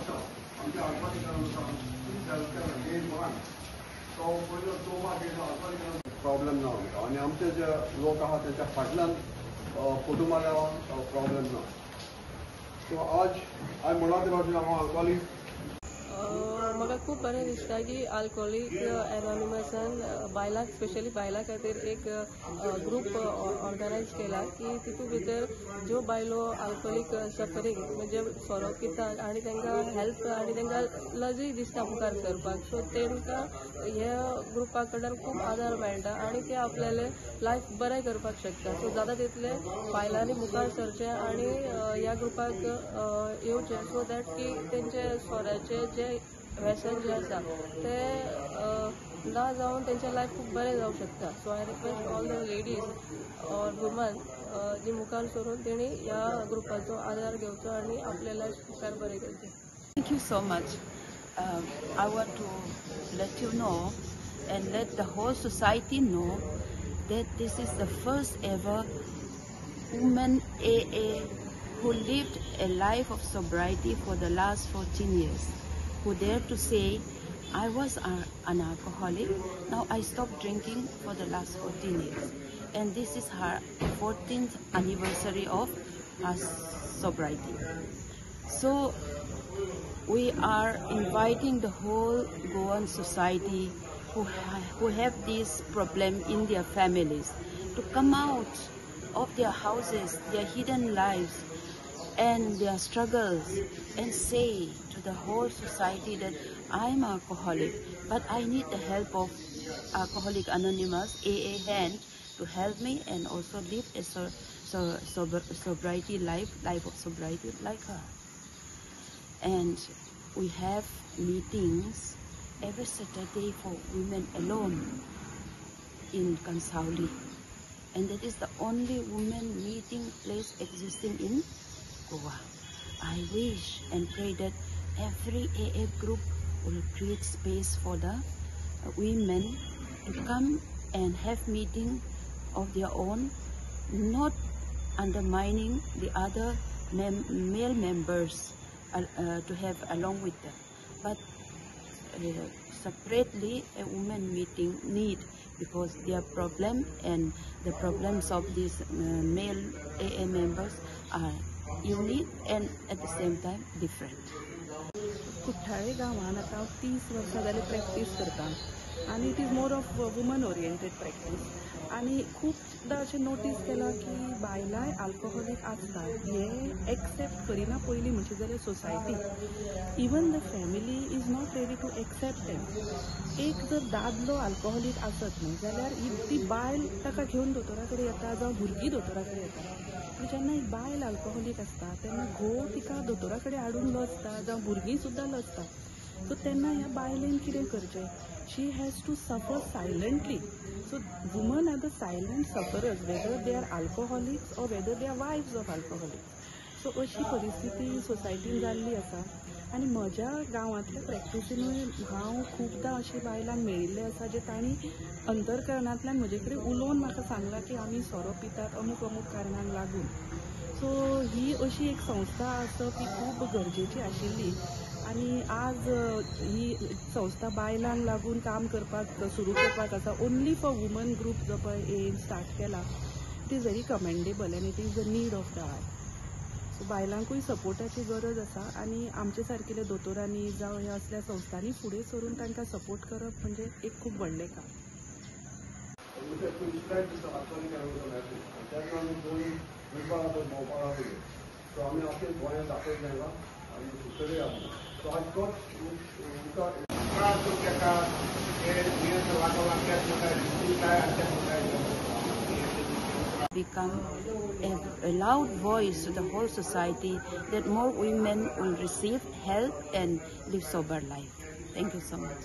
आमच्या प्रॉब्लेम ना आमकां आनी आमचे जे लोक आहा तेंच्या फाटल्यान कुटुंबाला प्रॉब्लेम ना. सो आज हांवें म्हणा ते भाशेन हांव आल्कोहोलीक म्हाका खूब बरें दिसता की अल्कोहोलीक एनॉनिमसान बायलांक स्पेशली बायलां खातीर एक ग्रूप ऑर्गनायज केला की तितूंत भितर ज्यो बायलो अल्कोहोलीक सफरींग म्हणजे सोरो पितात आनी तांकां हेल्प आनी तांकां लजय दिसता मुखार सरपाक. सो तांकां ह्या ग्रुपा कडल्यान खूब आदार मेळटा आनी ते आपल्यालें लायफ बरें करपाक शकता. सो जाता तितले बायलांनी मुखार सरचें आनी ह्या ग्रुपाक येवचें सो दॅट की तेंचे सोऱ्याचे जे व्यसन जे आसा ते ना जावन तेंचें लायफ खूब बरें जावंक शकता. So I request all the ladies or woman जी मुखार सरून तेणी ह्या ग्रुपाचो आदार घेवचो आनी आपलें लायफ मुखार बरें करचें. Thank you so much. I want to let you know and let the whole society know that this is the first ever women AA who lived a life of sobriety for the last 14 years, who dared to say, I was an alcoholic, now I stopped drinking for the last 14 years. And this is her 14th anniversary of her sobriety. So we are inviting the whole Goan society who have this problem in their families to come out of their houses, their hidden lives and their struggles, and say to the whole society that I'm alcoholic, but I need the help of Alcoholic Anonymous AA hand to help me and also live a sobriety life of sobriety like her. And we have meetings every Saturday for women alone in Kansauli, and that is the only women meeting place existing in Goa. I wish and pray that every AA group will create space for the women to come and have meeting of their own, not undermining the other male members to have along with them, but separately a women meeting need, because their problem and the problems of these male AA members are unique and at the same time different. कुठ्ठाळे गांवांत आतां 30 वर्सां जाली practice करता आनी it is more of woman oriented practice. आनी खूबदां अशें notice केलां की बायलांय अल्कोहोलीक आसता हें एक्सेप्ट करिना पयलीं म्हणचे जाल्यार society. Even the family is not ready to accept them. एक जर दादलो अल्कोहोलीक आसत न्ही जाल्यार ती बायल ताका घेवन दोतोरा कडेन येता जावं भुरगीं दोतोरा कडेन येता. पूण जेन्ना एक बायल अल्कोहोलीक आसता तेन्ना घोव तिका दोतोरा कडेन हाडून लजता जावं भुरगीं सुद्दां लजता. सो तेन्ना ह्या बायलेन कितें करचें? She has to suffer silently. So woman are the silent sufferers, whether they are alcoholics or whether they are wives of alcoholics. सो अशी परिस्थिती सोसायटीन जाल्ली आसा. आनी म्हज्या गांवांतल्या प्रॅक्टिसीनूय हांव खुबदां अशी बायलांक मेळिल्लें आसा जे तांणी अंतरकरणांतल्यान म्हजे कडेन उलोवन म्हाका सांगलां की आमी सोरो पितात अमूक अमूक कारणांक लागून. सो ही अशी एक संस्था आसप ही खूब गरजेची आशिल्ली. आनी आज ही संस्था बायलांक लागून काम करपाक सुरू करपाक आसा. ओन्ली फॉर वुमन ग्रूप जो पळय एम स्टार्ट केला, it is very commendable and it is the need of the hour. So बायलांकूय सपोर्टाची गरज आसा आनी आमचे सारकिल्या दोतोरांनी जावं ह्या असल्या संस्थांनी फुडें सरून तांकां सपोर्ट करप म्हणजे एक खूब व्हडलें काम. सो आमी आपले गोंयांत दाखयलें तांकां आनी सुचोवया. सो आज become a loud voice to the whole society that more women will receive help and live sober life. Thank you so much.